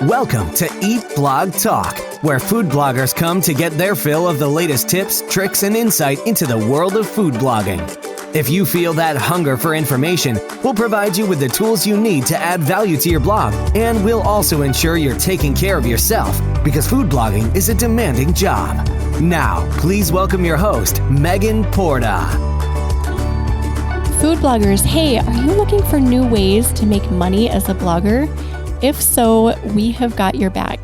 Welcome to Eat Blog Talk, where food bloggers come to get their fill of the latest tips, tricks, and insight into the world of food blogging. If you feel that hunger for information, we'll provide you with the tools you need to add value to your blog, and we'll also ensure you're taking care of yourself, because food blogging is a demanding job. Now, please welcome your host, Megan Porta. Food bloggers, hey, are you looking for new ways to make money as a blogger? If so, we have got your back.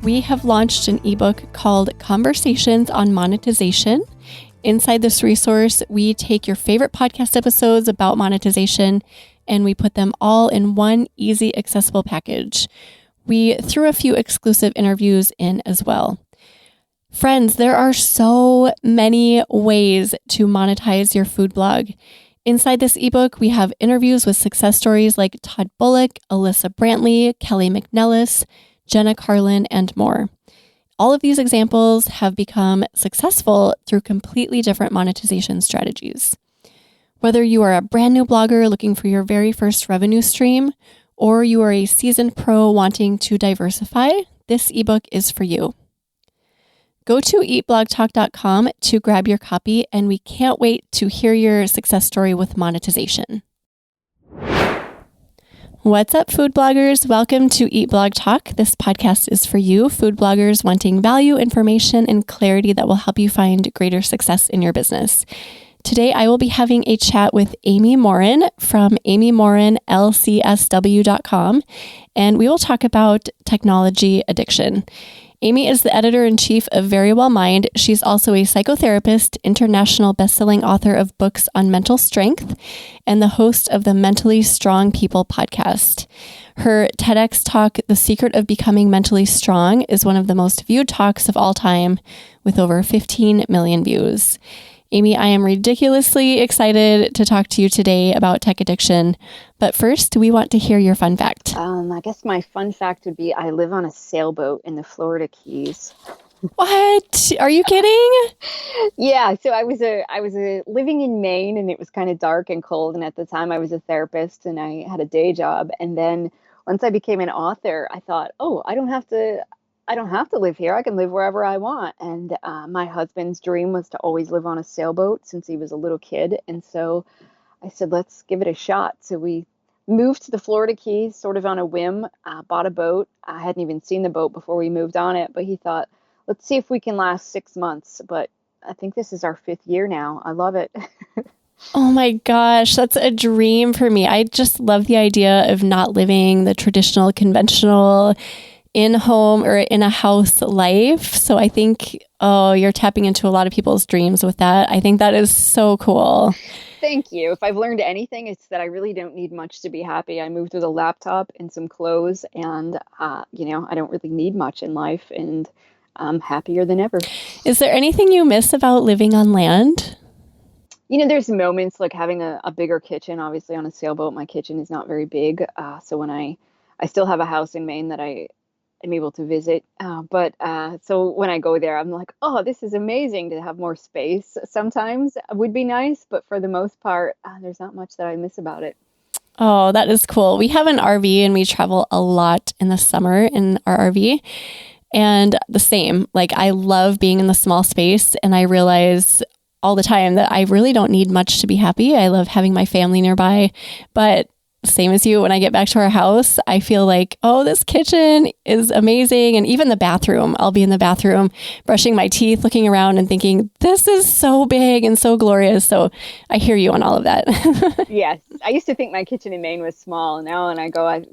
We have launched an ebook called Conversations on Monetization. Inside this resource, we take your favorite podcast episodes about monetization and we put them all in one easy, accessible package. We threw a few exclusive interviews in as well. Friends, there are so many ways to monetize your food blog. Inside this ebook, we have interviews with success stories like Todd Bullock, Alyssa Brantley, Kelly McNellis, Jenna Carlin, and more. All of these examples have become successful through completely different monetization strategies. Whether you are a brand new blogger looking for your very first revenue stream, or you are a seasoned pro wanting to diversify, this ebook is for you. Go to eatblogtalk.com to grab your copy, and we can't wait to hear your success story with monetization. What's up, food bloggers? Welcome to Eat Blog Talk. This podcast is for you, food bloggers wanting value, information, and clarity that will help you find greater success in your business. Today, I will be having a chat with Amy Morin from amymorinlcsw.com, and we will talk about technology addiction. Amy is the editor-in-chief of Very Well Mind. She's also a psychotherapist, international best-selling author of books on mental strength, and the host of the Mentally Strong People podcast. Her TEDx talk, The Secret of Becoming Mentally Strong, is one of the most viewed talks of all time, with over 15 million views. Amy, I am ridiculously excited to talk to you today about tech addiction. But first, we want to hear your fun fact. I guess my fun fact would be I live on a sailboat in the Florida Keys. What? Are you kidding? Yeah, so I was living in Maine, and it was kind of dark and cold. And at the time, I was a therapist, and I had a day job. And then once I became an author, I thought, oh, I don't have to live here. I can live wherever I want. And my husband's dream was to always live on a sailboat since he was a little kid. And so I said, let's give it a shot. So we moved to the Florida Keys sort of on a whim, bought a boat. I hadn't even seen the boat before we moved on it, but he thought, let's see if we can last 6 months. But I think this is our 5th year now. I love it. Oh my gosh, that's a dream for me. I just love the idea of not living the traditional, conventional in-home or in a house life. So I think, you're tapping into a lot of people's dreams with that. I think that is so cool. Thank you. If I've learned anything, it's that I really don't need much to be happy. I moved with a laptop and some clothes, and I don't really need much in life, and I'm happier than ever. Is there anything you miss about living on land? There's moments like having a bigger kitchen. Obviously, on a sailboat, my kitchen is not very big. So when I still have a house in Maine that I'm able to visit. So when I go there, I'm like, oh, this is amazing to have more space. Sometimes it would be nice, but for the most part, there's not much that I miss about it. Oh, that is cool. We have an RV and we travel a lot in the summer in our RV. And the same, like I love being in the small space, and I realize all the time that I really don't need much to be happy. I love having my family nearby, but same as you, when I get back to our house, I feel like, oh, this kitchen is amazing. And even the bathroom, I'll be in the bathroom brushing my teeth, looking around and thinking, this is so big and so glorious. So I hear you on all of that. Yes. I used to think my kitchen in Maine was small. And now when I go, I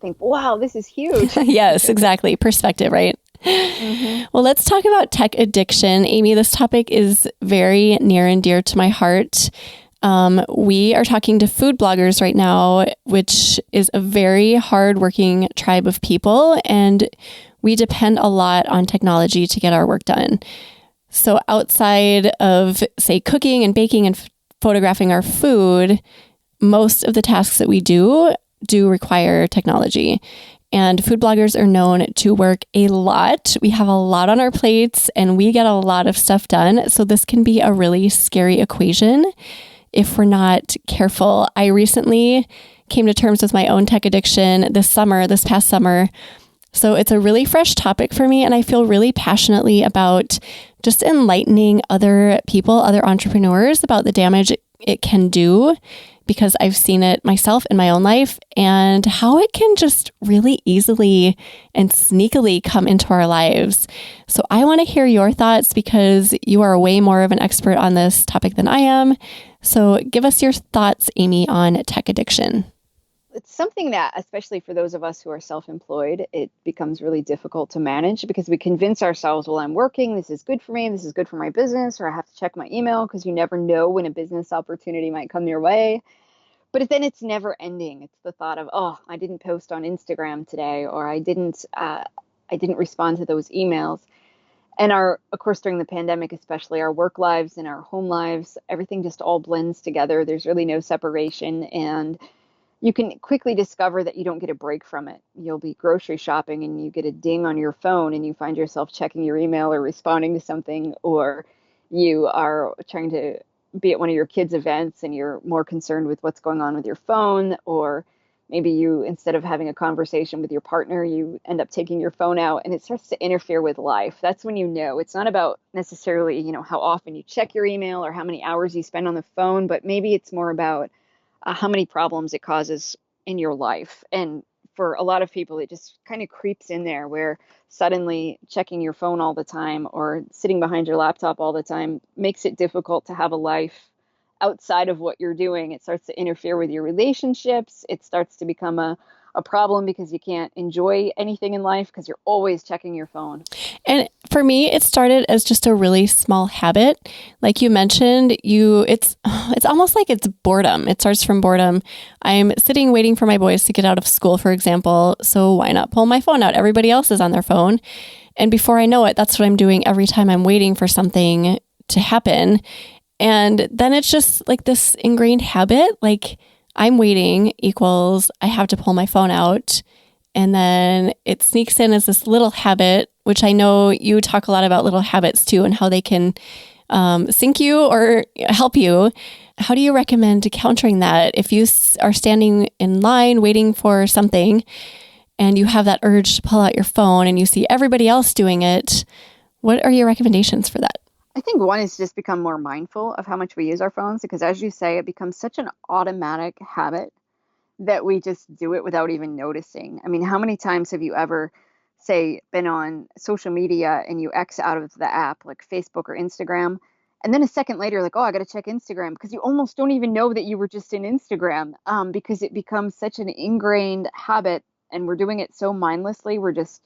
think, wow, this is huge. Yes, exactly. Perspective, right? Mm-hmm. Well, let's talk about tech addiction. Amy, this topic is very near and dear to my heart. We are talking to food bloggers right now, which is a very hardworking tribe of people, and we depend a lot on technology to get our work done. So outside of, say, cooking and baking and photographing our food, most of the tasks that we do require technology. And food bloggers are known to work a lot. We have a lot on our plates, and we get a lot of stuff done. So this can be a really scary equation if we're not careful. I recently came to terms with my own tech addiction this past summer. So it's a really fresh topic for me, and I feel really passionately about just enlightening other people, other entrepreneurs about the damage it can do, because I've seen it myself in my own life and how it can just really easily and sneakily come into our lives. So I want to hear your thoughts because you are way more of an expert on this topic than I am. So give us your thoughts, Amy, on tech addiction. It's something that, especially for those of us who are self-employed, it becomes really difficult to manage because we convince ourselves, well, I'm working, this is good for me, this is good for my business, or I have to check my email because you never know when a business opportunity might come your way. But then it's never ending. It's the thought of, oh, I didn't post on Instagram today, or I didn't respond to those emails. And of course, during the pandemic, especially our work lives and our home lives, everything just all blends together. There's really no separation. And you can quickly discover that you don't get a break from it. You'll be grocery shopping and you get a ding on your phone and you find yourself checking your email or responding to something, or you are trying to be at one of your kids' events and you're more concerned with what's going on with your phone, or maybe you, instead of having a conversation with your partner, you end up taking your phone out and it starts to interfere with life. That's when you know it's not about necessarily, how often you check your email or how many hours you spend on the phone, but maybe it's more about how many problems it causes in your life. And for a lot of people, it just kind of creeps in there where suddenly checking your phone all the time or sitting behind your laptop all the time makes it difficult to have a life outside of what you're doing. It starts to interfere with your relationships. It starts to become a problem because you can't enjoy anything in life because you're always checking your phone. And for me, it started as just a really small habit. Like you mentioned, it's almost like it's boredom. It starts from boredom. I'm sitting waiting for my boys to get out of school, for example. So why not pull my phone out? Everybody else is on their phone. And before I know it, that's what I'm doing every time I'm waiting for something to happen. And then it's just like this ingrained habit, like I'm waiting equals I have to pull my phone out. And then it sneaks in as this little habit, which I know you talk a lot about little habits too and how they can sink you or help you. How do you recommend countering that? If you are standing in line waiting for something and you have that urge to pull out your phone and you see everybody else doing it, what are your recommendations for that? I think one is just become more mindful of how much we use our phones, because as you say, it becomes such an automatic habit that we just do it without even noticing. I mean, how many times have you ever, say, been on social media and you X out of the app like Facebook or Instagram, and then a second later, like, oh, I got to check Instagram, because you almost don't even know that you were just in Instagram, because it becomes such an ingrained habit and we're doing it so mindlessly. We're just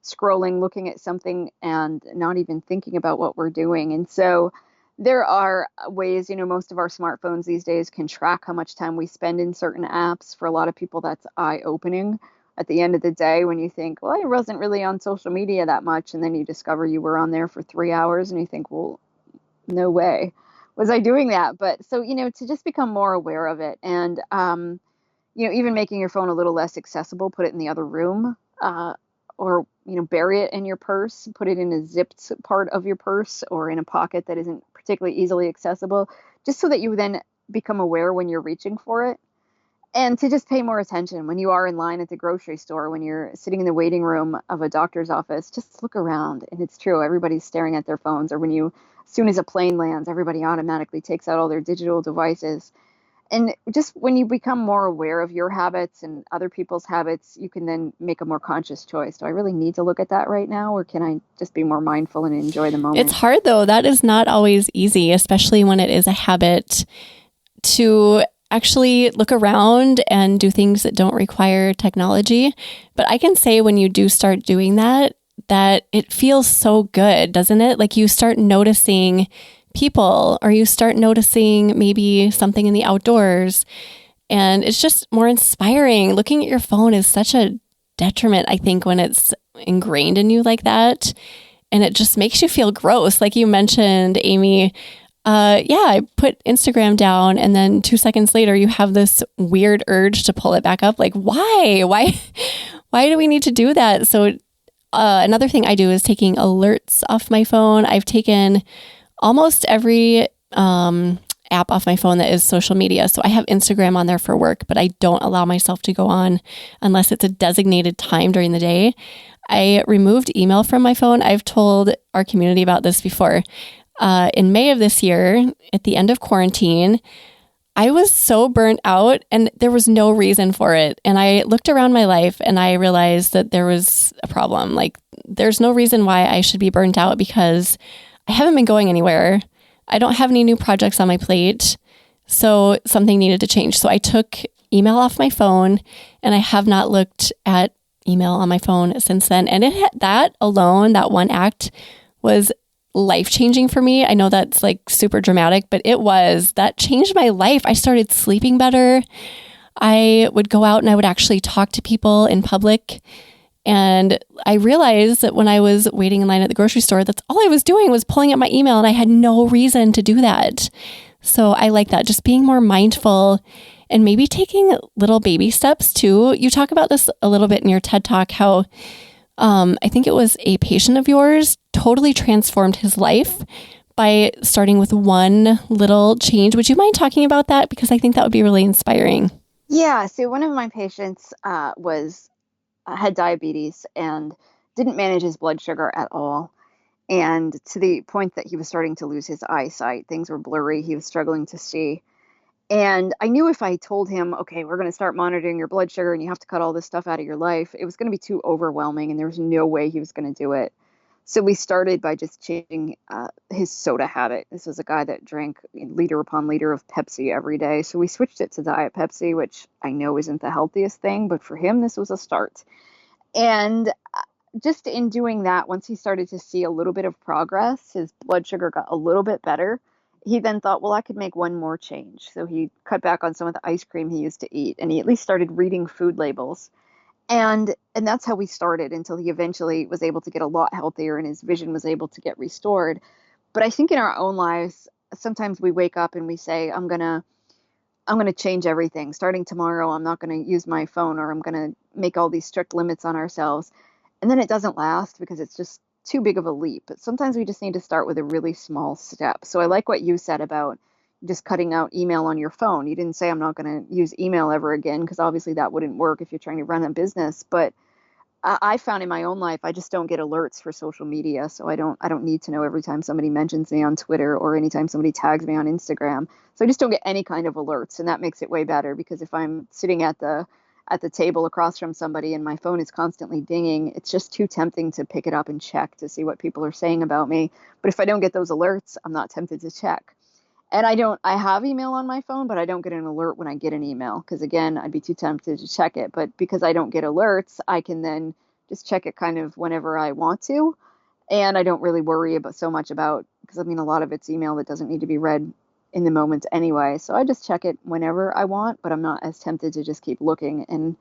scrolling, looking at something and not even thinking about what we're doing. And so there are ways, most of our smartphones these days can track how much time we spend in certain apps. For a lot of people, that's eye-opening at the end of the day when you think, well, I wasn't really on social media that much. And then you discover you were on there for 3 hours and you think, well, no way was I doing that. But so, to just become more aware of it and, even making your phone a little less accessible, put it in the other room, or bury it in your purse, put it in a zipped part of your purse or in a pocket that isn't particularly easily accessible, just so that you then become aware when you're reaching for it. And to just pay more attention when you are in line at the grocery store, when you're sitting in the waiting room of a doctor's office, just look around. And it's true, everybody's staring at their phones. Or as soon as a plane lands, everybody automatically takes out all their digital devices. And just when you become more aware of your habits and other people's habits, you can then make a more conscious choice. Do I really need to look at that right now? Or can I just be more mindful and enjoy the moment? It's hard though. That is not always easy, especially when it is a habit, to actually look around and do things that don't require technology. But I can say when you do start doing that it feels so good, doesn't it? Like you start noticing people, or you start noticing maybe something in the outdoors, and it's just more inspiring. Looking at your phone is such a detriment, I think, when it's ingrained in you like that, and it just makes you feel gross. Like you mentioned, Amy, I put Instagram down, and then 2 seconds later you have this weird urge to pull it back up. Like, why do we need to do that? So another thing I do is taking alerts off my phone. I've taken almost every app off my phone that is social media. So I have Instagram on there for work, but I don't allow myself to go on unless it's a designated time during the day. I removed email from my phone. I've told our community about this before. In May of this year, at the end of quarantine, I was so burnt out and there was no reason for it. And I looked around my life and I realized that there was a problem. Like, there's no reason why I should be burnt out because I haven't been going anywhere. I don't have any new projects on my plate. So something needed to change. So I took email off my phone and I have not looked at email on my phone since then. And that alone, that one act was life-changing for me. I know that's like super dramatic, but that changed my life. I started sleeping better. I would go out and I would actually talk to people in public. And I realized that when I was waiting in line at the grocery store, that's all I was doing was pulling up my email and I had no reason to do that. So I like that, just being more mindful and maybe taking little baby steps too. You talk about this a little bit in your TED Talk, how I think it was a patient of yours totally transformed his life by starting with one little change. Would you mind talking about that? Because I think that would be really inspiring. Yeah. So one of my patients had diabetes and didn't manage his blood sugar at all. And to the point that he was starting to lose his eyesight, things were blurry. He was struggling to see. And I knew if I told him, okay, we're going to start monitoring your blood sugar and you have to cut all this stuff out of your life, it was going to be too overwhelming and there was no way he was going to do it. So we started by just changing his soda habit. This was a guy that drank liter upon liter of Pepsi every day. So we switched it to Diet Pepsi, which I know isn't the healthiest thing, but for him, this was a start. And just in doing that, once he started to see a little bit of progress, his blood sugar got a little bit better. He then thought, well, I could make one more change. So he cut back on some of the ice cream he used to eat, and he at least started reading food labels. And that's how we started until he eventually was able to get a lot healthier and his vision was able to get restored. But I think in our own lives, sometimes we wake up and we say, I'm going to change everything. Starting tomorrow, I'm not going to use my phone, or I'm going to make all these strict limits on ourselves. And then it doesn't last because it's just too big of a leap. But sometimes we just need to start with a really small step. So I like what you said about just cutting out email on your phone. You didn't say I'm not going to use email ever again, because obviously that wouldn't work if you're trying to run a business. But I found in my own life, I just don't get alerts for social media. So I don't need to know every time somebody mentions me on Twitter or anytime somebody tags me on Instagram. So I just don't get any kind of alerts. And that makes it way better, because if I'm sitting at the table across from somebody and my phone is constantly dinging, it's just too tempting to pick it up and check to see what people are saying about me. But if I don't get those alerts, I'm not tempted to check. And I have email on my phone, but I don't get an alert when I get an email, because again, I'd be too tempted to check it. But because I don't get alerts, I can then just check it kind of whenever I want to. And I don't really worry because a lot of it's email that doesn't need to be read in the moment anyway. So I just check it whenever I want, but I'm not as tempted to just keep looking. And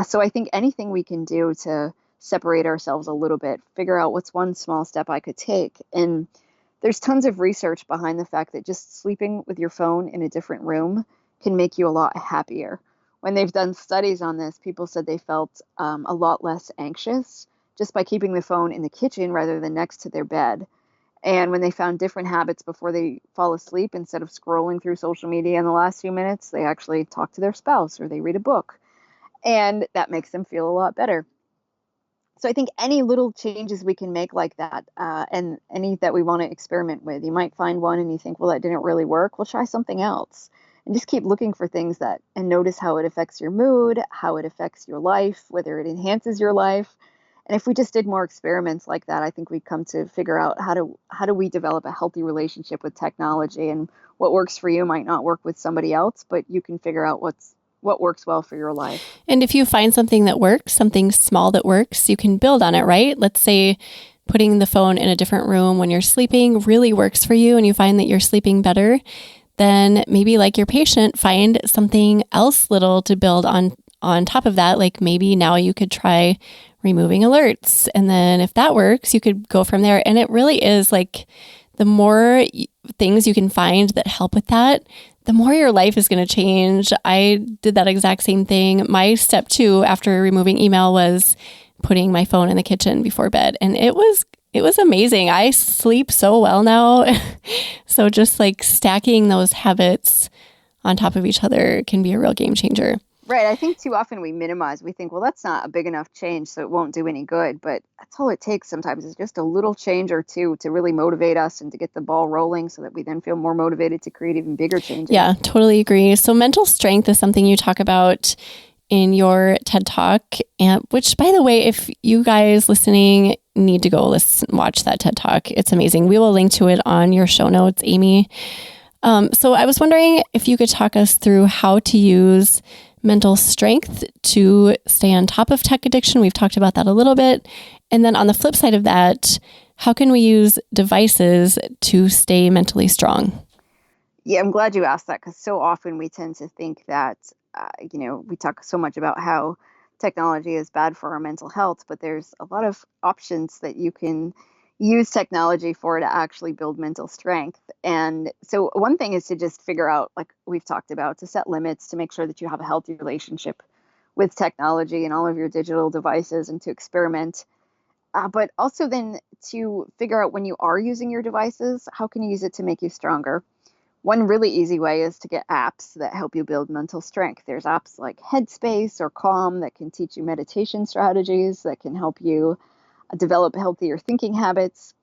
so I think anything we can do to separate ourselves a little bit, figure out what's one small step I could take. And there's tons of research behind the fact that just sleeping with your phone in a different room can make you a lot happier. When they've done studies on this, people said they felt a lot less anxious just by keeping the phone in the kitchen rather than next to their bed. And when they found different habits before they fall asleep, instead of scrolling through social media in the last few minutes, they actually talk to their spouse or they read a book. And that makes them feel a lot better. So I think any little changes we can make like that, and any that we want to experiment with, you might find one and you think, well, that didn't really work. Well, try something else. And just keep looking for things and notice how it affects your mood, how it affects your life, whether it enhances your life. And if we just did more experiments like that, I think we'd come to figure out how do we develop a healthy relationship with technology, and what works for you might not work with somebody else, but you can figure out what works well for your life. And if you find something that works, something small that works, you can build on it, right? Let's say putting the phone in a different room when you're sleeping really works for you and you find that you're sleeping better, then maybe like your patient, find something else little to build on top of that. Like maybe now you could try removing alerts. And then if that works, you could go from there. And it really is like the more things you can find that help with that, the more your life is going to change. I did that exact same thing. My step 2 after removing email was putting my phone in the kitchen before bed. And it was It was amazing. I sleep so well now. So just like stacking those habits on top of each other can be a real game changer. Right. I think too often we minimize. We think, well, that's not a big enough change, so it won't do any good. But that's all it takes sometimes is just a little change or two to really motivate us and to get the ball rolling so that we then feel more motivated to create even bigger changes. Yeah, totally agree. So mental strength is something you talk about in your TED Talk, and which, by the way, if you guys listening need to go watch that TED Talk, it's amazing. We will link to it on your show notes, Amy. So I was wondering if you could talk us through how to use mental strength to stay on top of tech addiction. We've talked about that a little bit. And then on the flip side of that, how can we use devices to stay mentally strong? Yeah, I'm glad you asked that because so often we tend to think that, we talk so much about how technology is bad for our mental health, but there's a lot of options that you can use technology for to actually build mental strength. And so one thing is to just figure out, like we've talked about, to set limits, to make sure that you have a healthy relationship with technology and all of your digital devices and to experiment. But also then to figure out when you are using your devices, how can you use it to make you stronger? One really easy way is to get apps that help you build mental strength. There's apps like Headspace or Calm that can teach you meditation strategies that can help you develop healthier thinking habits.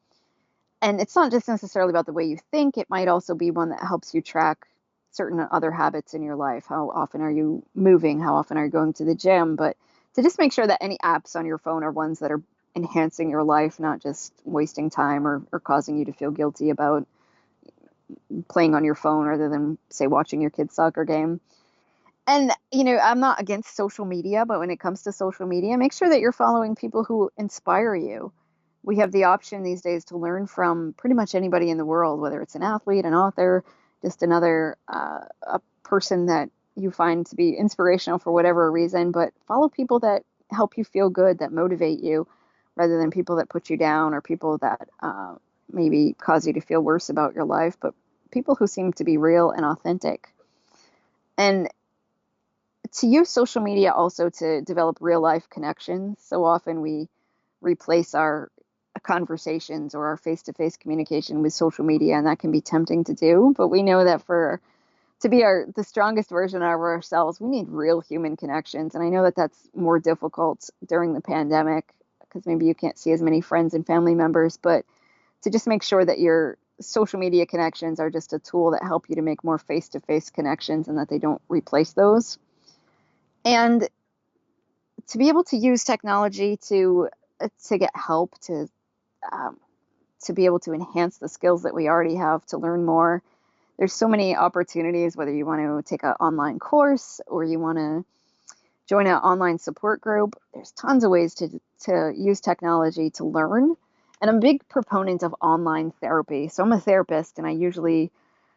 And it's not just necessarily about the way you think, it might also be one that helps you track certain other habits in your life. How often are you moving? How often are you going to the gym? But to just make sure that any apps on your phone are ones that are enhancing your life, not just wasting time or causing you to feel guilty about playing on your phone rather than, say, watching your kid's soccer game. And, I'm not against social media, but when it comes to social media, make sure that you're following people who inspire you. We have the option these days to learn from pretty much anybody in the world, whether it's an athlete, an author, just another a person that you find to be inspirational for whatever reason. But follow people that help you feel good, that motivate you, rather than people that put you down or people that maybe cause you to feel worse about your life, but people who seem to be real and authentic. And to use social media also to develop real life connections. So often we replace our conversations or our face-to-face communication with social media, and that can be tempting to do. But we know that to be the strongest version of ourselves, we need real human connections. And I know that that's more difficult during the pandemic because maybe you can't see as many friends and family members, but to just make sure that your social media connections are just a tool that help you to make more face-to-face connections and that they don't replace those. And to be able to use technology to get help, to be able to enhance the skills that we already have, to learn more. There's so many opportunities, whether you want to take an online course or you want to join an online support group. There's tons of ways to use technology to learn. And I'm a big proponent of online therapy. So I'm a therapist and I usually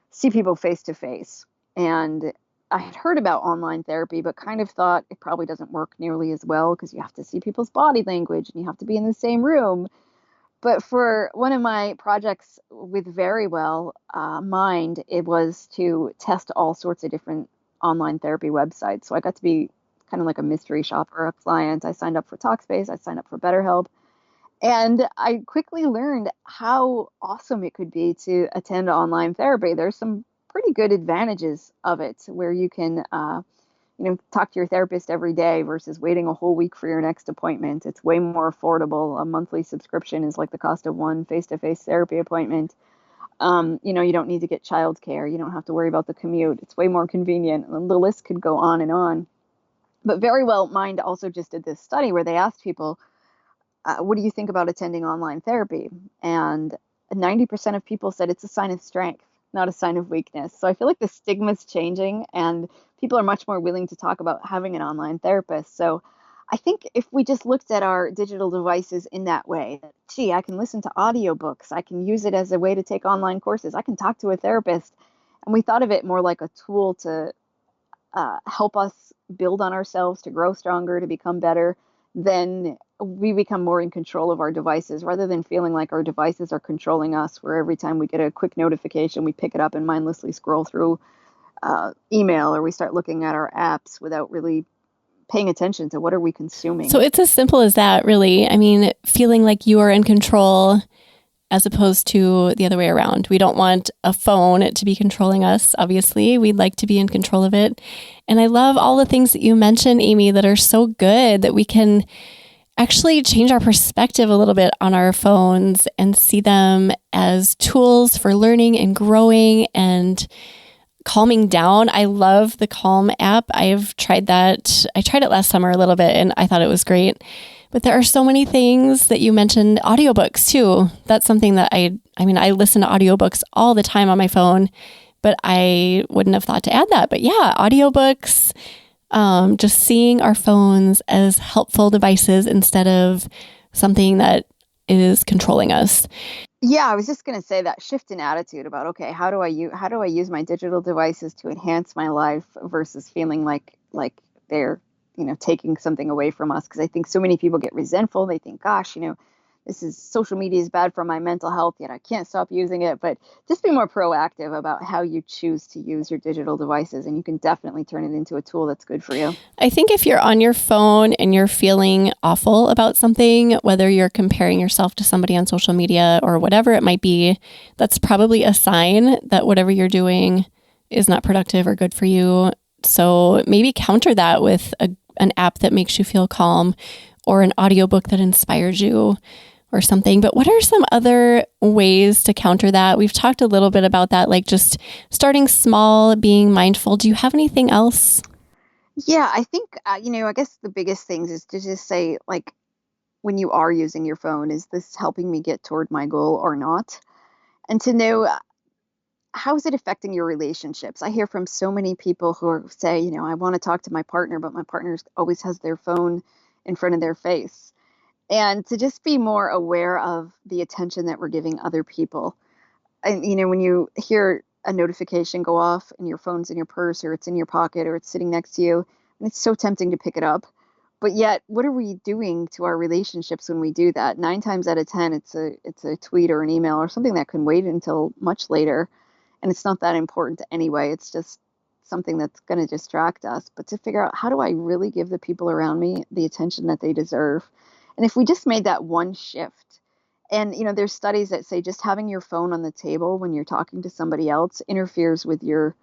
see people face to face. And I had heard about online therapy, but kind of thought it probably doesn't work nearly as well because you have to see people's body language and you have to be in the same room. But for one of my projects with Verywell Mind, it was to test all sorts of different online therapy websites. So I got to be kind of like a mystery shopper, a client. I signed up for Talkspace, I signed up for BetterHelp. And I quickly learned how awesome it could be to attend online therapy. There's some pretty good advantages of it where you can, talk to your therapist every day versus waiting a whole week for your next appointment. It's way more affordable. A monthly subscription is like the cost of one face-to-face therapy appointment. You don't need to get childcare. You don't have to worry about the commute. It's way more convenient. The list could go on and on. But Verywell Mind also just did this study where they asked people, what do you think about attending online therapy? And 90% of people said it's a sign of strength, not a sign of weakness. So I feel like the stigma is changing and people are much more willing to talk about having an online therapist. So I think if we just looked at our digital devices in that way, gee, I can listen to audiobooks, I can use it as a way to take online courses, I can talk to a therapist. And we thought of it more like a tool to help us build on ourselves, to grow stronger, to become better, then we become more in control of our devices rather than feeling like our devices are controlling us, where every time we get a quick notification, we pick it up and mindlessly scroll through email or we start looking at our apps without really paying attention to what are we consuming. So it's as simple as that, really. I mean, feeling like you are in control as opposed to the other way around. We don't want a phone to be controlling us, obviously. We'd like to be in control of it. And I love all the things that you mentioned, Amy, that are so good that we can actually change our perspective a little bit on our phones and see them as tools for learning and growing and calming down. I love the Calm app. I've tried that. I tried it last summer a little bit and I thought it was great. But there are so many things that you mentioned. Audiobooks too. That's something that I listen to audiobooks all the time on my phone, but I wouldn't have thought to add that. But yeah, audiobooks, just seeing our phones as helpful devices instead of something that is controlling us. Yeah, I was just going to say that shift in attitude about, okay, how do I use my digital devices to enhance my life versus feeling like they're, taking something away from us. Because I think so many people get resentful. They think, gosh, social media is bad for my mental health, yet I can't stop using it. But just be more proactive about how you choose to use your digital devices, and you can definitely turn it into a tool that's good for you. I think if you're on your phone and you're feeling awful about something, whether you're comparing yourself to somebody on social media or whatever it might be, that's probably a sign that whatever you're doing is not productive or good for you. So maybe counter that with an app that makes you feel calm or an audiobook that inspires you or something. But what are some other ways to counter that? We've talked a little bit about that, like just starting small, being mindful. Do you have anything else? Yeah, I think, I guess the biggest things is to just say, like, when you are using your phone, is this helping me get toward my goal or not? And to know, how is it affecting your relationships? I hear from so many people who say, I want to talk to my partner, but my partner always has their phone in front of their face. And to just be more aware of the attention that we're giving other people. And, when you hear a notification go off and your phone's in your purse or it's in your pocket or it's sitting next to you, and it's so tempting to pick it up. But yet, what are we doing to our relationships when we do that? 9 times out of 10, it's a tweet or an email or something that can wait until much later. And it's not that important anyway. It's just something that's going to distract us. But to figure out, how do I really give the people around me the attention that they deserve? And if we just made that one shift, and, there's studies that say just having your phone on the table when you're talking to somebody else interferes with your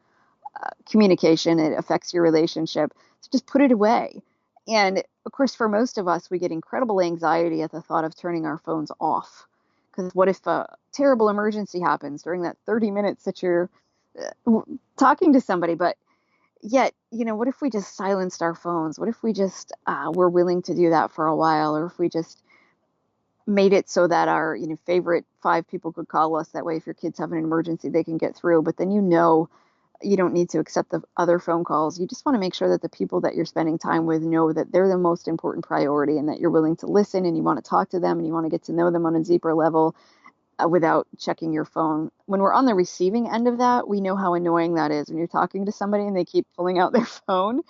communication. It affects your relationship. So just put it away. And of course, for most of us, we get incredible anxiety at the thought of turning our phones off. Because what if a terrible emergency happens during that 30 minutes that you're talking to somebody? But yet, what if we just silenced our phones? What if we just were willing to do that for a while? Or if we just made it so that our favorite 5 people could call us? That way, if your kids have an emergency, they can get through. But then you don't need to accept the other phone calls. You just want to make sure that the people that you're spending time with know that they're the most important priority and that you're willing to listen and you want to talk to them and you want to get to know them on a deeper level without checking your phone. When we're on the receiving end of that, we know how annoying that is when you're talking to somebody and they keep pulling out their phone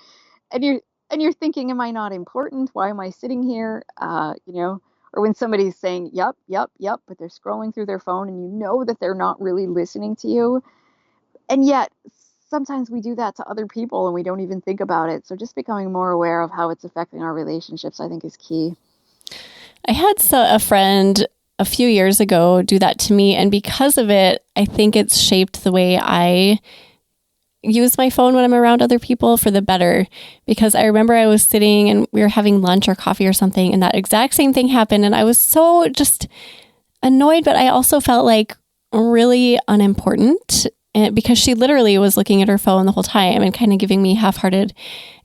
and you're thinking, am I not important? Why am I sitting here? Or when somebody's saying, yep, but they're scrolling through their phone and you know that they're not really listening to you. And yet, sometimes we do that to other people and we don't even think about it. So just becoming more aware of how it's affecting our relationships, I think, is key. I had a friend a few years ago do that to me. And because of it, I think it's shaped the way I use my phone when I'm around other people for the better. Because I remember I was sitting and we were having lunch or coffee or something, and that exact same thing happened. And I was so just annoyed, but I also felt like really unimportant. Because she literally was looking at her phone the whole time and kind of giving me half-hearted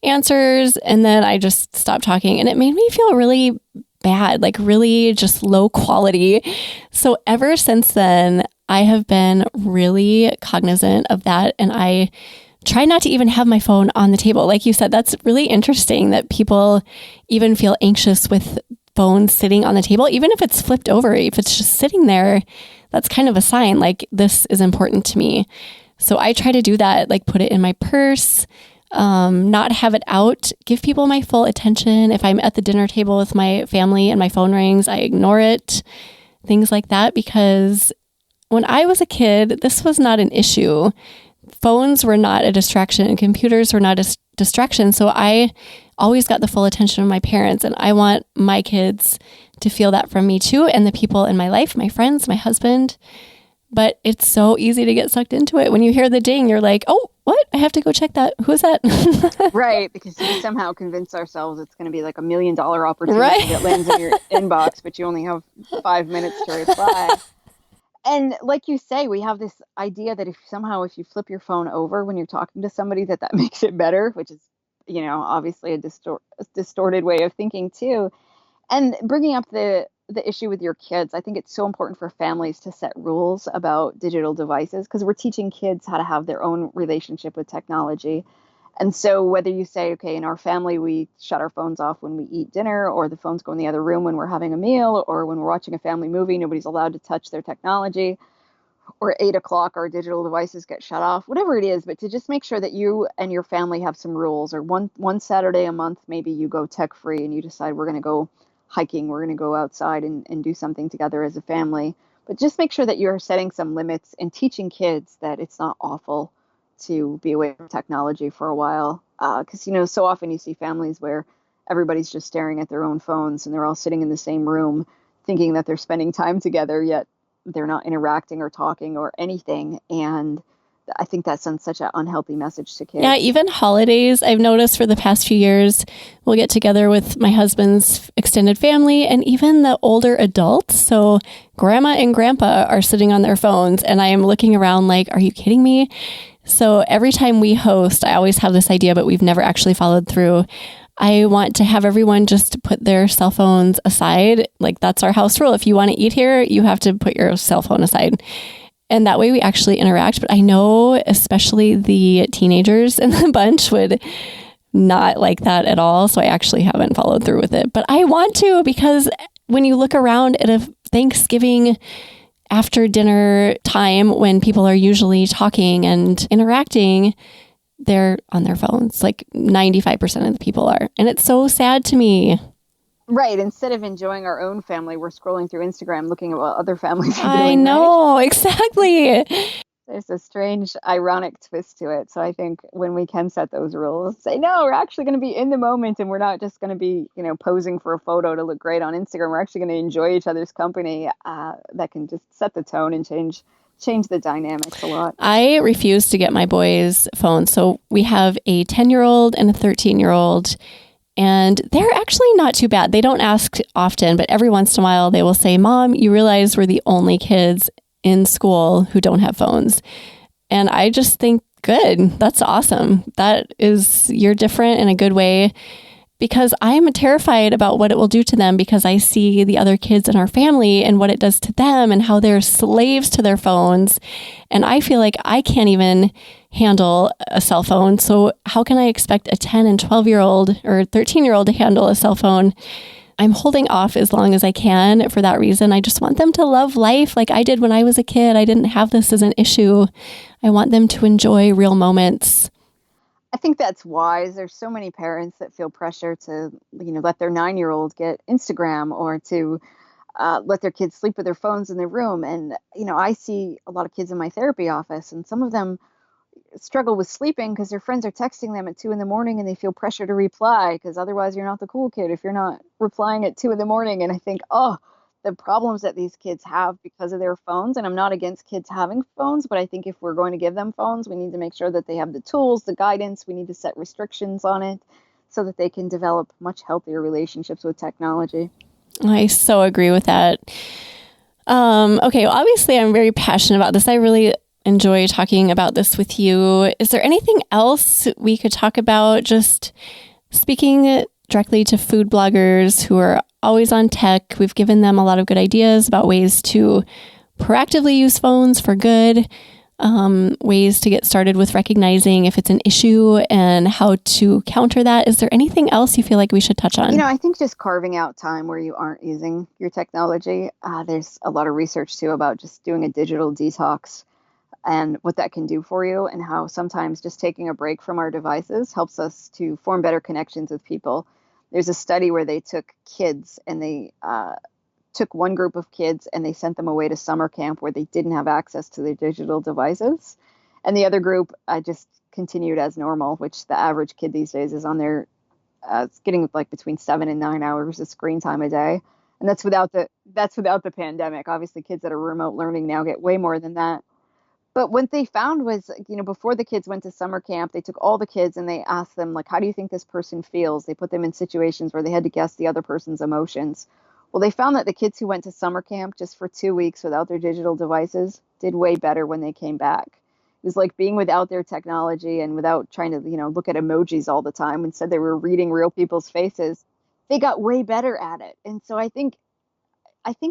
answers. And then I just stopped talking and it made me feel really bad, like really just low quality. So ever since then, I have been really cognizant of that. And I try not to even have my phone on the table. Like you said, that's really interesting that people even feel anxious with phones sitting on the table, even if it's flipped over, if it's just sitting there. That's kind of a sign like this is important to me. So I try to do that, like put it in my purse, not have it out, give people my full attention. If I'm at the dinner table with my family and my phone rings, I ignore it, things like that. Because when I was a kid, this was not an issue. Phones were not a distraction and computers were not a distraction. So I always got the full attention of my parents. And I want my kids to feel that from me too. And the people in my life, my friends, my husband. But it's so easy to get sucked into it. When you hear the ding, you're like, oh, what? I have to go check that. Who's that? Right, because we somehow convince ourselves it's going to be like $1 million opportunity that lands in your inbox, but you only have 5 minutes to reply. And like you say, we have this idea that if you flip your phone over when you're talking to somebody, that makes it better, which is, obviously a distorted way of thinking too. And bringing up the issue with your kids, I think it's so important for families to set rules about digital devices because we're teaching kids how to have their own relationship with technology. And so whether you say, okay, in our family, we shut our phones off when we eat dinner, or the phones go in the other room when we're having a meal, or when we're watching a family movie, nobody's allowed to touch their technology, or 8 o'clock, our digital devices get shut off, whatever it is, but to just make sure that you and your family have some rules, or one Saturday a month, maybe you go tech free and you decide we're going to go hiking, we're going to go outside and do something together as a family. But just make sure that you're setting some limits and teaching kids that it's not awful to be away from technology for a while. Because, so often you see families where everybody's just staring at their own phones and they're all sitting in the same room thinking that they're spending time together, yet they're not interacting or talking or anything. And I think that sends such an unhealthy message to kids. Yeah, even holidays, I've noticed for the past few years, we'll get together with my husband's extended family and even the older adults. So grandma and grandpa are sitting on their phones and I am looking around like, are you kidding me? So every time we host, I always have this idea, but we've never actually followed through. I want to have everyone just put their cell phones aside. Like that's our house rule. If you want to eat here, you have to put your cell phone aside. And that way we actually interact. But I know especially the teenagers in the bunch would not like that at all. So I actually haven't followed through with it. But I want to, because when you look around at a Thanksgiving after dinner time when people are usually talking and interacting, they're on their phones. Like 95% of the people are. And it's so sad to me. Right. Instead of enjoying our own family, we're scrolling through Instagram looking at what other families are doing. I know, right? Exactly. There's a strange, ironic twist to it. So I think when we can set those rules, say, no, we're actually going to be in the moment and we're not just going to be, posing for a photo to look great on Instagram. We're actually going to enjoy each other's company. That can just set the tone and change the dynamics a lot. I refuse to get my boys' phones. So we have a 10-year-old and a 13-year-old. And they're actually not too bad. They don't ask often, but every once in a while they will say, Mom, you realize we're the only kids in school who don't have phones. And I just think, good, that's awesome. You're different in a good way, because I am terrified about what it will do to them, because I see the other kids in our family and what it does to them and how they're slaves to their phones. And I feel like I can't even handle a cell phone. So how can I expect a 10 and 12-year-old or 13-year-old to handle a cell phone? I'm holding off as long as I can for that reason. I just want them to love life like I did when I was a kid. I didn't have this as an issue. I want them to enjoy real moments. I think that's wise. There's so many parents that feel pressure to, let their 9-year-old get Instagram, or to let their kids sleep with their phones in their room. And, I see a lot of kids in my therapy office, and some of them struggle with sleeping because their friends are texting them at 2 a.m. and they feel pressure to reply, because otherwise you're not the cool kid if you're not replying at 2 a.m. And I think, the problems that these kids have because of their phones. And I'm not against kids having phones, but I think if we're going to give them phones, we need to make sure that they have the tools, the guidance. We need to set restrictions on it so that they can develop much healthier relationships with technology. I so agree with that. Okay, well, obviously I'm very passionate about this. I really enjoy talking about this with you. Is there anything else we could talk about? Just speaking directly to food bloggers who are always on tech. We've given them a lot of good ideas about ways to proactively use phones for good, ways to get started with recognizing if it's an issue and how to counter that. Is there anything else you feel like we should touch on? I think just carving out time where you aren't using your technology. There's a lot of research too about just doing a digital detox and what that can do for you, and how sometimes just taking a break from our devices helps us to form better connections with people. There's a study where they took kids and they took one group of kids and they sent them away to summer camp where they didn't have access to their digital devices. And the other group just continued as normal, which the average kid these days is on their it's getting like between 7 and 9 hours of screen time a day. And that's without the pandemic. Obviously, kids that are remote learning now get way more than that. But what they found was, before the kids went to summer camp, they took all the kids and they asked them, like, how do you think this person feels? They put them in situations where they had to guess the other person's emotions. Well, they found that the kids who went to summer camp just for 2 weeks without their digital devices did way better when they came back. It was like being without their technology and without trying to, look at emojis all the time. Instead, they were reading real people's faces. They got way better at it. And so I think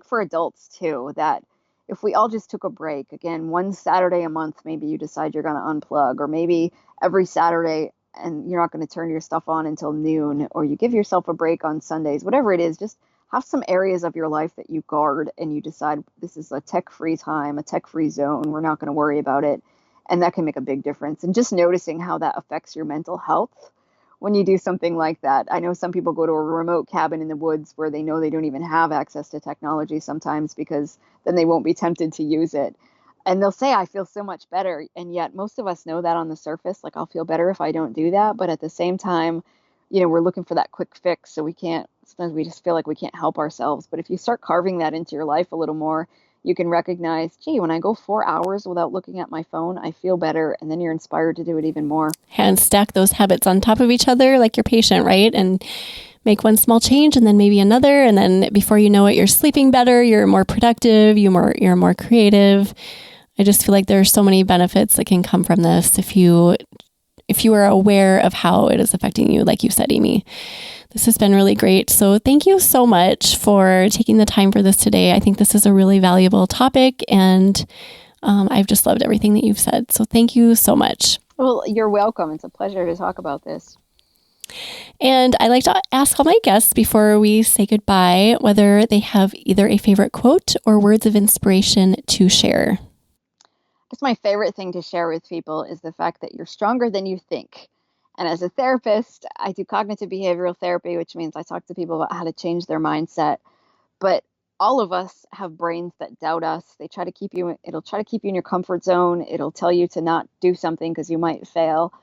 for adults too, that if we all just took a break, again, one Saturday a month, maybe you decide you're going to unplug, or maybe every Saturday and you're not going to turn your stuff on until noon, or you give yourself a break on Sundays, whatever it is, just have some areas of your life that you guard and you decide this is a tech-free time, a tech-free zone. We're not going to worry about it. And that can make a big difference. And just noticing how that affects your mental health when you do something like that. I know some people go to a remote cabin in the woods where they know they don't even have access to technology sometimes, because then they won't be tempted to use it. And they'll say, I feel so much better. And yet most of us know that on the surface, like, I'll feel better if I don't do that. But at the same time, we're looking for that quick fix. So sometimes we just feel like we can't help ourselves. But if you start carving that into your life a little more, you can recognize, gee, when I go 4 hours without looking at my phone, I feel better. And then you're inspired to do it even more. And stack those habits on top of each other like your patient, right? And make one small change and then maybe another. And then before you know it, you're sleeping better, you're more productive, you're more creative. I just feel like there are so many benefits that can come from this if you are aware of how it is affecting you, like you said, Amy. This has been really great. So thank you so much for taking the time for this today. I think this is a really valuable topic, and I've just loved everything that you've said. So thank you so much. Well, you're welcome. It's a pleasure to talk about this. And I like to ask all my guests before we say goodbye whether they have either a favorite quote or words of inspiration to share. I guess my favorite thing to share with people is the fact that you're stronger than you think. And as a therapist, I do cognitive behavioral therapy, which means I talk to people about how to change their mindset. But all of us have brains that doubt us. It'll try to keep you in your comfort zone. It'll tell you to not do something because you might fail,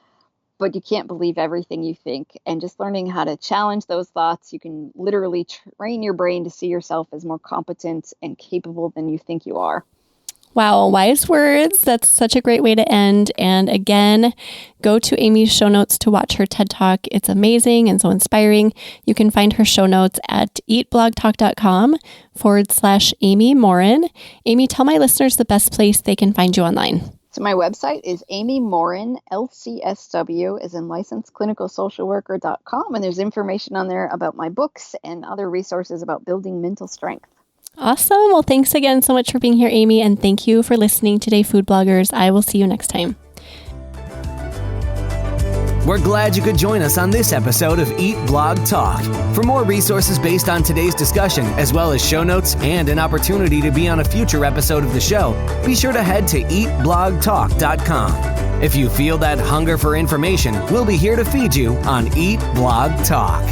but you can't believe everything you think. And just learning how to challenge those thoughts, you can literally train your brain to see yourself as more competent and capable than you think you are. Wow, wise words. That's such a great way to end. And again, go to Amy's show notes to watch her TED Talk. It's amazing and so inspiring. You can find her show notes at eatblogtalk.com/Amy Morin. Amy, tell my listeners the best place they can find you online. So my website is Amy Morin, LCSW, as in licensed clinical social worker.com. And there's information on there about my books and other resources about building mental strength. Awesome. Well, thanks again so much for being here, Amy. And thank you for listening today, food bloggers. I will see you next time. We're glad you could join us on this episode of Eat Blog Talk. For more resources based on today's discussion, as well as show notes and an opportunity to be on a future episode of the show, be sure to head to eatblogtalk.com. If you feel that hunger for information, we'll be here to feed you on Eat Blog Talk.